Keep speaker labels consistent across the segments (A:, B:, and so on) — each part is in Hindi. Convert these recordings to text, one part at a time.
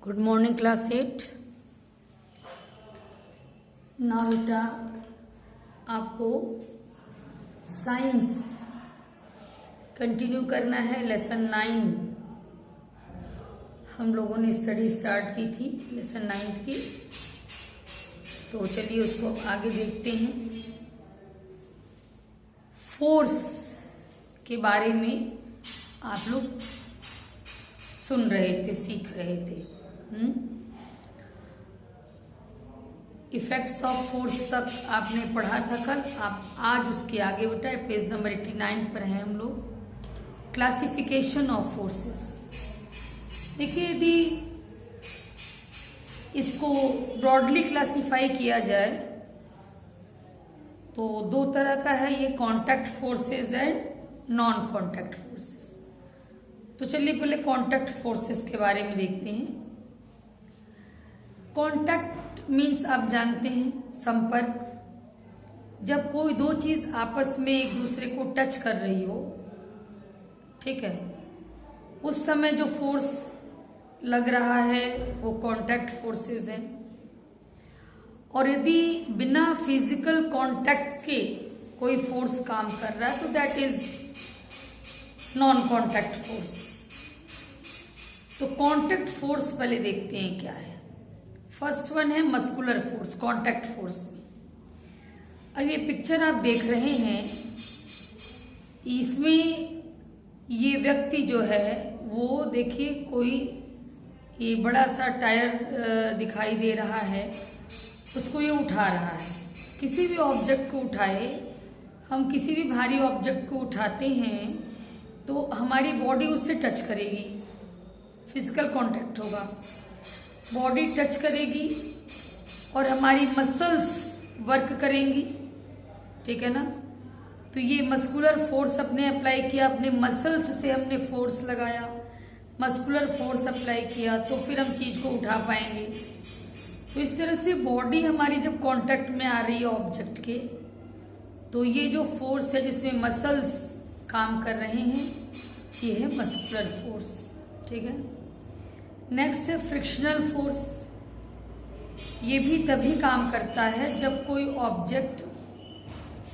A: Good morning class 8। ना बेटा आपको साइंस कंटिन्यू करना है। लेसन 9 हम लोगों ने स्टडी स्टार्ट की थी लेसन 9 की, तो चलिए उसको अब आगे देखते हैं। फोर्स के बारे में आप लोग सुन रहे थे, सीख रहे थे। इफेक्ट्स ऑफ फोर्स तक आपने पढ़ा था कल। आप आज उसके आगे बेटा पेज नंबर 89 पर है हम लोग। Classification of forces. देखिए, यदि इसको ब्रॉडली क्लासिफाई किया जाए तो दो तरह का है ये, contact forces and non contact forces. तो चलिए पहले कांटेक्ट फोर्सेस के बारे में देखते हैं। कांटेक्ट मीन्स आप जानते हैं संपर्क। जब कोई दो चीज आपस में एक दूसरे को टच कर रही हो, ठीक है, उस समय जो फोर्स लग रहा है वो कांटेक्ट फोर्सेस है। और यदि बिना फिजिकल कांटेक्ट के कोई फोर्स काम कर रहा है तो that is non contact force. तो कांटेक्ट फोर्स पहले देखते हैं क्या है। फर्स्ट वन है मस्कुलर फोर्स कांटेक्ट फोर्स में। अब ये पिक्चर आप देख रहे हैं, इसमें ये व्यक्ति जो है वो देखिए, कोई ये बड़ा सा टायर दिखाई दे रहा है, उसको ये उठा रहा है। किसी भी ऑब्जेक्ट को उठाए, हम किसी भी भारी ऑब्जेक्ट को उठाते हैं तो हमारी बॉडी उससे टच करेगी, फिजिकल कांटेक्ट होगा, बॉडी टच करेगी और हमारी मसल्स वर्क करेंगी, ठीक है ना। तो ये मस्कुलर फोर्स अपने अप्लाई किया, अपने मसल्स से हमने फोर्स लगाया, मस्कुलर फोर्स अप्लाई किया तो फिर हम चीज को उठा पाएंगे। तो इस तरह से बॉडी हमारी जब कांटेक्ट में आ रही है ऑब्जेक्ट के, तो ये जो फोर्स है जिसमें मसल्स काम कर रहे हैं, ये है मस्कुलर फोर्स, ठीक है। नेक्स्ट है फ्रिक्शनल फोर्स। ये भी तभी काम करता है जब कोई ऑब्जेक्ट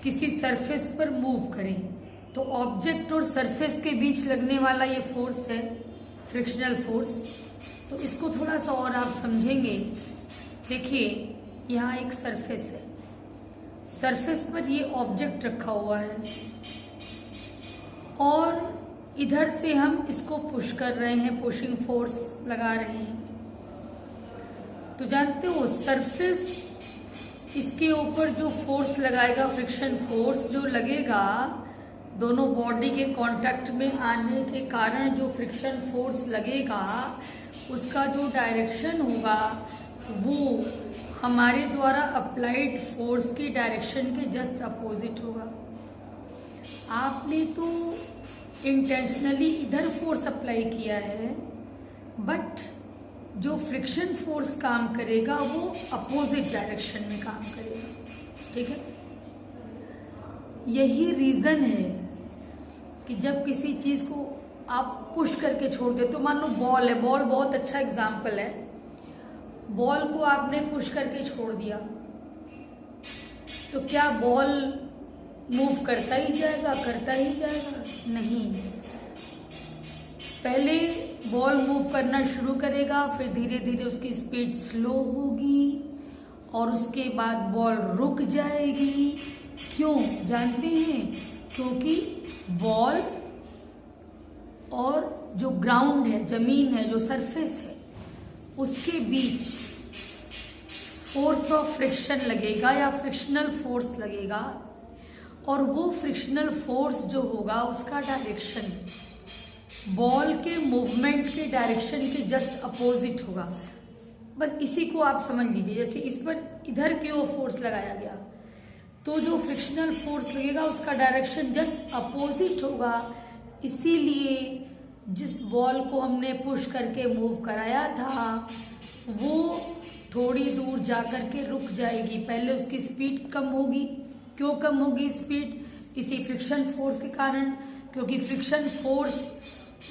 A: किसी सरफेस पर मूव करे, तो ऑब्जेक्ट और सरफेस के बीच लगने वाला ये फोर्स है फ्रिक्शनल फोर्स। तो इसको थोड़ा सा और आप समझेंगे। देखिए, यहाँ एक सरफेस है, सरफेस पर ये ऑब्जेक्ट रखा हुआ है और इधर से हम इसको पुश कर रहे हैं, पुशिंग फोर्स लगा रहे हैं। तो जानते हो सरफेस, इसके ऊपर जो फोर्स लगाएगा, फ्रिक्शन फोर्स जो लगेगा, दोनों बॉडी के कांटेक्ट में आने के कारण जो फ्रिक्शन फोर्स लगेगा, उसका जो डायरेक्शन होगा वो हमारे द्वारा अप्लाइड फोर्स की डायरेक्शन के जस्ट अपोजिट होगा। आपने तो इंटेंशनली इधर फोर्स अप्लाई किया है, बट जो फ्रिक्शन फोर्स काम करेगा वो अपोजिट डायरेक्शन में काम करेगा, ठीक है। यही रीजन है कि जब किसी चीज को आप पुश करके छोड़ दे, तो मान लो बॉल है, बॉल बहुत अच्छा एग्जाम्पल है। बॉल को आपने पुश करके छोड़ दिया तो क्या बॉल मूव करता ही जाएगा, करता ही जाएगा? नहीं, पहले बॉल मूव करना शुरू करेगा, फिर धीरे धीरे उसकी स्पीड स्लो होगी और उसके बाद बॉल रुक जाएगी। क्यों जानते हैं? क्योंकि बॉल और जो ग्राउंड है, जमीन है, जो सरफेस है, उसके बीच फोर्स ऑफ फ्रिक्शन लगेगा या फ्रिक्शनल फोर्स लगेगा, और वो फ्रिक्शनल फोर्स जो होगा उसका डायरेक्शन बॉल के मूवमेंट के डायरेक्शन के जस्ट अपोजिट होगा। बस इसी को आप समझ लीजिए। जैसे इस पर इधर की ओर फोर्स लगाया गया, तो जो फ्रिक्शनल फोर्स लगेगा उसका डायरेक्शन जस्ट अपोजिट होगा। इसीलिए जिस बॉल को हमने पुश करके मूव कराया था वो थोड़ी दूर जाकर के रुक जाएगी। पहले उसकी स्पीड कम होगी। क्यों कम होगी स्पीड? इसी फ्रिक्शन फोर्स के कारण, क्योंकि फ्रिक्शन फोर्स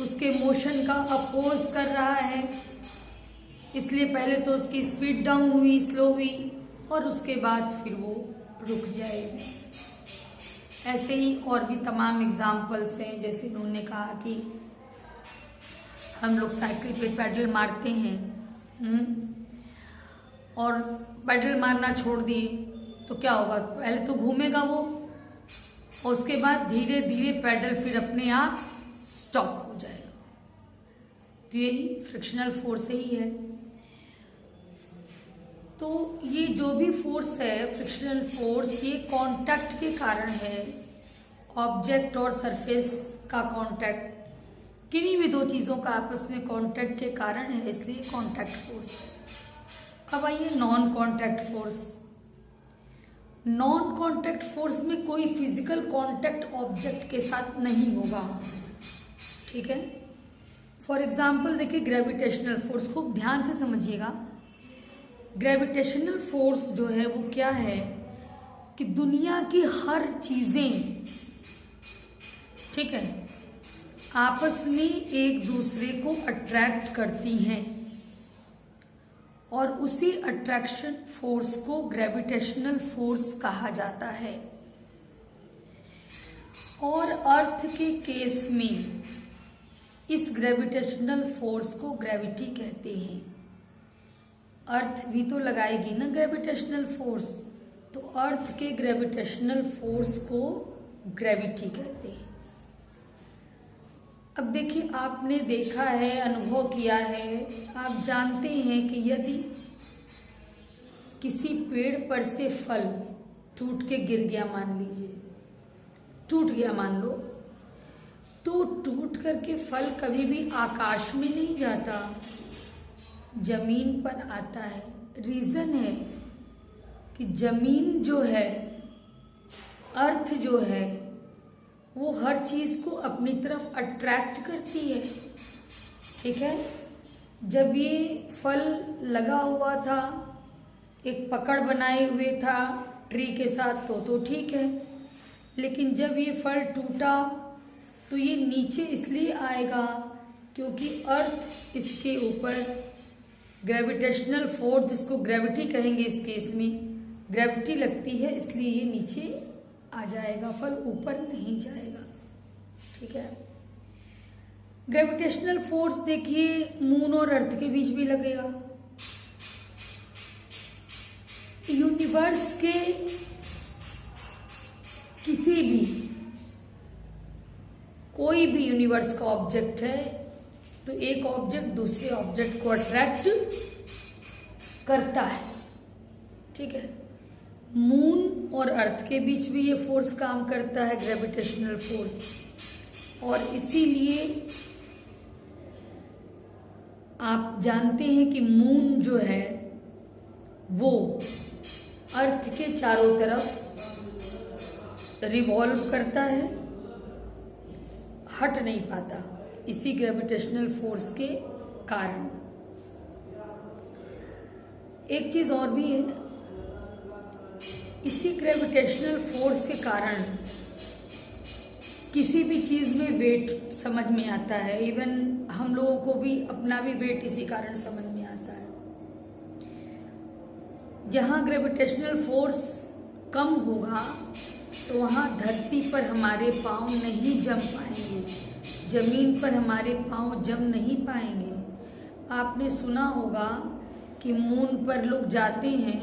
A: उसके मोशन का अपोज कर रहा है। इसलिए पहले तो उसकी स्पीड डाउन हुई, स्लो हुई, और उसके बाद फिर वो रुक जाएगी। ऐसे ही और भी तमाम एग्जाम्पल्स हैं। जैसे उन्होंने कहा कि हम लोग साइकिल पे पैडल मारते हैं, और पैडल मारना छोड़ दिए तो क्या होगा, पहले तो घूमेगा वो, और उसके बाद धीरे धीरे पैडल फिर अपने आप स्टॉप हो जाएगा। तो यही फ्रिक्शनल फोर्स ही है। तो ये जो भी फोर्स है, फ्रिक्शनल फोर्स, ये कांटेक्ट के कारण है। ऑब्जेक्ट और सरफेस का कांटेक्ट, किन्हीं भी दो चीज़ों का आपस में कांटेक्ट के कारण है, इसलिए कांटेक्ट फोर्स है। अब आइए non contact force. Non contact force में कोई फिजिकल कांटेक्ट ऑब्जेक्ट के साथ नहीं होगा, ठीक है। फॉर एग्जाम्पल देखिए ग्रेविटेशनल फोर्स, खूब ध्यान से समझिएगा। ग्रेविटेशनल फोर्स जो है वो क्या है कि दुनिया की हर चीजें, ठीक है, आपस में एक दूसरे को अट्रैक्ट करती हैं, और उसी अट्रैक्शन फोर्स को ग्रेविटेशनल फोर्स कहा जाता है। और अर्थ के केस में इस ग्रेविटेशनल फोर्स को ग्रेविटी कहते हैं। अर्थ भी तो लगाएगी ना ग्रेविटेशनल फोर्स, तो अर्थ के ग्रेविटेशनल फोर्स को ग्रेविटी कहते हैं। अब देखिए, आपने देखा है, अनुभव किया है, आप जानते हैं कि यदि किसी पेड़ पर से फल टूट के गिर गया, मान लीजिए टूट गया मान लो, तो टूट करके फल कभी भी आकाश में नहीं जाता, जमीन पर आता है। रीजन है कि जमीन जो है, अर्थ जो है, वो हर चीज को अपनी तरफ अट्रैक्ट करती है, ठीक है। जब ये फल लगा हुआ था, एक पकड़ बनाए हुए था ट्री के साथ, तो ठीक है, लेकिन जब ये फल टूटा तो ये नीचे इसलिए आएगा क्योंकि अर्थ इसके ऊपर ग्रेविटेशनल फोर्स, जिसको ग्रेविटी कहेंगे इस केस में, ग्रेविटी लगती है, इसलिए ये नीचे आ जाएगा, फल ऊपर नहीं जाएगा, ठीक है। ग्रेविटेशनल फोर्स देखिए मून और अर्थ के बीच भी लगेगा। यूनिवर्स के किसी भी, कोई भी यूनिवर्स का ऑब्जेक्ट है तो एक ऑब्जेक्ट दूसरे ऑब्जेक्ट को अट्रैक्ट करता है, ठीक है। मून और अर्थ के बीच भी ये फोर्स काम करता है, ग्रेविटेशनल फोर्स, और इसीलिए आप जानते हैं कि मून जो है वो अर्थ के चारों तरफ रिवॉल्व करता है, हट नहीं पाता, इसी ग्रेविटेशनल फोर्स के कारण। एक चीज और भी है, इसी ग्रेविटेशनल फोर्स के कारण किसी भी चीज में वेट समझ में आता है। इवन हम लोगों को भी अपना भी वेट इसी कारण समझ में आता है। जहां ग्रेविटेशनल फोर्स कम होगा तो वहां धरती पर हमारे पांव नहीं जम पाएंगे, जमीन पर हमारे पांव जम नहीं पाएंगे। आपने सुना होगा कि मून पर लोग जाते हैं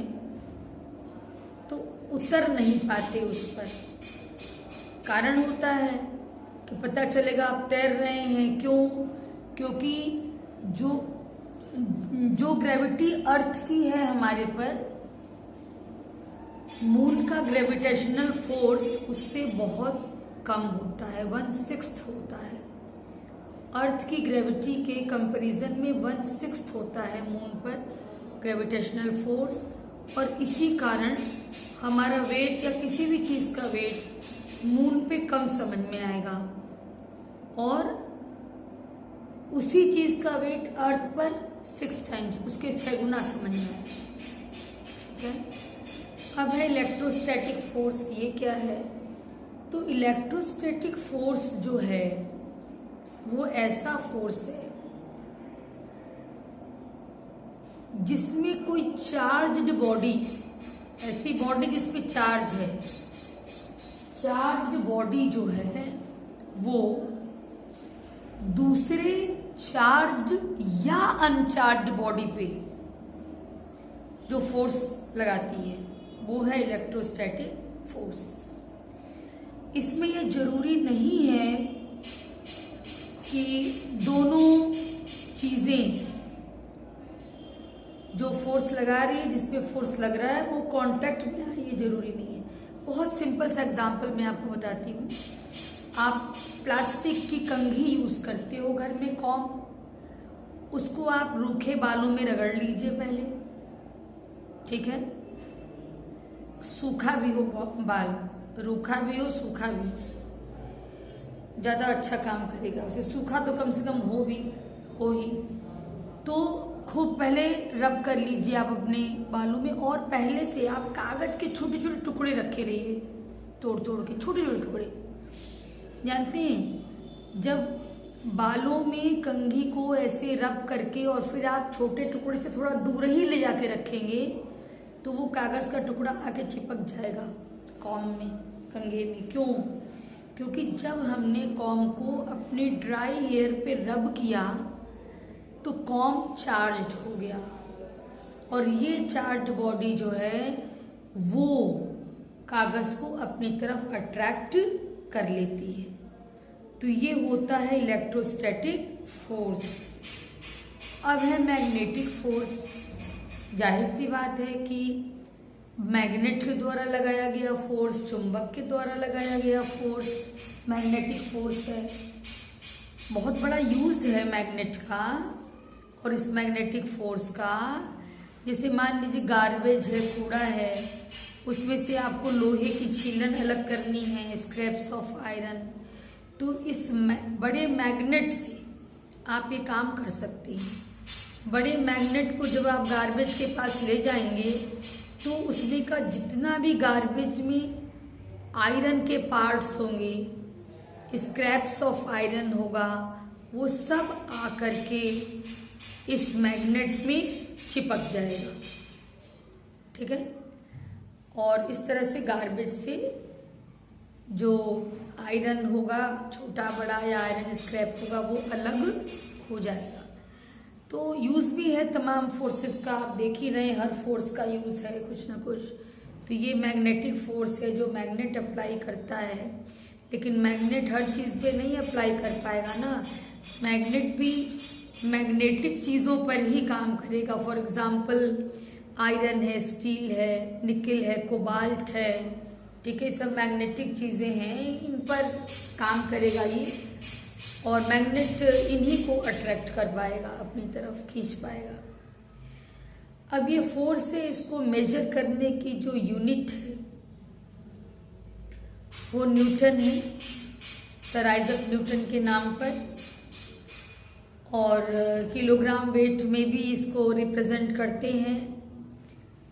A: तो उतर नहीं पाते उस पर। कारण होता है कि पता चलेगा आप तैर रहे हैं, क्यों? क्योंकि जो ग्रेविटी अर्थ की है हमारे पर, मून का ग्रेविटेशनल फोर्स उससे बहुत कम होता है, 1/6 होता है। अर्थ की ग्रेविटी के कंपैरिजन में 1/6 होता है मून पर ग्रेविटेशनल फोर्स, और इसी कारण हमारा वेट या किसी भी चीज का वेट मून पे कम समझ में आएगा, और उसी चीज का वेट अर्थ पर 6 टाइम्स, उसके 6 गुना समझ में आएगा, ठीक है। अब है इलेक्ट्रोस्टैटिक फोर्स। ये क्या है? तो इलेक्ट्रोस्टैटिक फोर्स जो है वो ऐसा फोर्स है जिसमें कोई चार्ज्ड बॉडी, ऐसी बॉडी जिसपे चार्ज है, चार्ज्ड बॉडी जो है वो दूसरे चार्ज्ड या अनचार्ज्ड बॉडी पे जो फोर्स लगाती है वो है इलेक्ट्रोस्टैटिक फोर्स। इसमें यह जरूरी नहीं है कि दोनों चीजें जो फोर्स लगा रही है, जिसपे फोर्स लग रहा है, वो कांटेक्ट में आए, ये जरूरी नहीं है। बहुत सिंपल सा एग्जांपल मैं आपको बताती हूँ। आप प्लास्टिक की कंघी यूज करते हो घर में, कॉम, उसको आप रूखे बालों में रगड़ लीजिए पहले, ठीक है, सूखा भी हो बाल, रूखा भी हो सूखा भी ज्यादा अच्छा काम करेगा। उसे सूखा तो कम से कम हो ही, तो खूब पहले रब कर लीजिए आप अपने बालों में, और पहले से आप कागज के छोटे छोटे टुकड़े रखे रहिए, तोड़ तोड़ के छोटे छोटे टुकड़े। जानते हैं, जब बालों में कंघी को ऐसे रब करके और फिर आप छोटे टुकड़े से थोड़ा दूर ही ले जाके रखेंगे तो वो कागज का टुकड़ा आके चिपक जाएगा कॉम में, कंघे में। क्यों? क्योंकि जब हमने कॉम को अपने ड्राई हेयर पे रब किया तो कॉम चार्ज्ड हो गया, और ये चार्ज्ड बॉडी जो है वो कागज को अपनी तरफ अट्रैक्ट कर लेती है। तो ये होता है इलेक्ट्रोस्टैटिक फोर्स। अब है मैग्नेटिक फोर्स। जाहिर सी बात है कि मैग्नेट के द्वारा लगाया गया फोर्स, चुंबक के द्वारा लगाया गया फोर्स मैग्नेटिक फोर्स है। बहुत बड़ा यूज है मैग्नेट का और इस मैग्नेटिक फोर्स का। जैसे मान लीजिए गार्बेज है, कूड़ा है, उसमें से आपको लोहे की छीलन अलग करनी है, स्क्रैप्स ऑफ आयरन, तो इस बड़े मैग्नेट से आप ये काम कर सकते हैं। बड़े मैग्नेट को जब आप गार्बेज के पास ले जाएंगे तो उसमें का जितना भी गार्बेज में आयरन के पार्ट्स होंगे, स्क्रैप्स ऑफ आयरन होगा, वो सब आकर के इस मैग्नेट में चिपक जाएगा, ठीक है। और इस तरह से गार्बेज से जो आयरन होगा, छोटा बड़ा या आयरन स्क्रैप होगा, वो अलग हो जाएगा। तो यूज भी है तमाम फोर्सेस का, आप देख ही रहे, हर फोर्स का यूज है कुछ ना कुछ। तो ये मैग्नेटिक फोर्स है जो मैग्नेट अप्लाई करता है, लेकिन मैग्नेट हर चीज पे नहीं अप्लाई कर पाएगा ना। मैग्नेट भी मैग्नेटिक चीजों पर ही काम करेगा। फॉर एग्जाम्पल आयरन है, स्टील है, निकल है, कोबाल्ट है, ठीक है, सब मैग्नेटिक चीजें हैं, इन पर काम करेगा ये, और मैग्नेट इन्हीं को अट्रैक्ट कर पाएगा, अपनी तरफ खींच पाएगा। अब ये फोर्स है, इसको मेजर करने की जो यूनिट है वो न्यूटन है, सर आइजक न्यूटन के नाम पर, और किलोग्राम वेट में भी इसको रिप्रेजेंट करते हैं।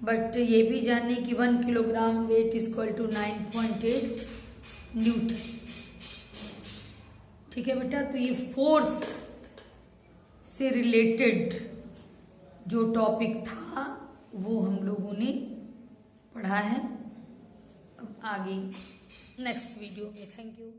A: बट ये भी जाने कि 1 kilogram weight equal to 9.8 newton, ठीक है बेटा। तो ये फोर्स से रिलेटेड जो टॉपिक था वो हम लोगों ने पढ़ा है। अब आगे नेक्स्ट वीडियो में। Thank you.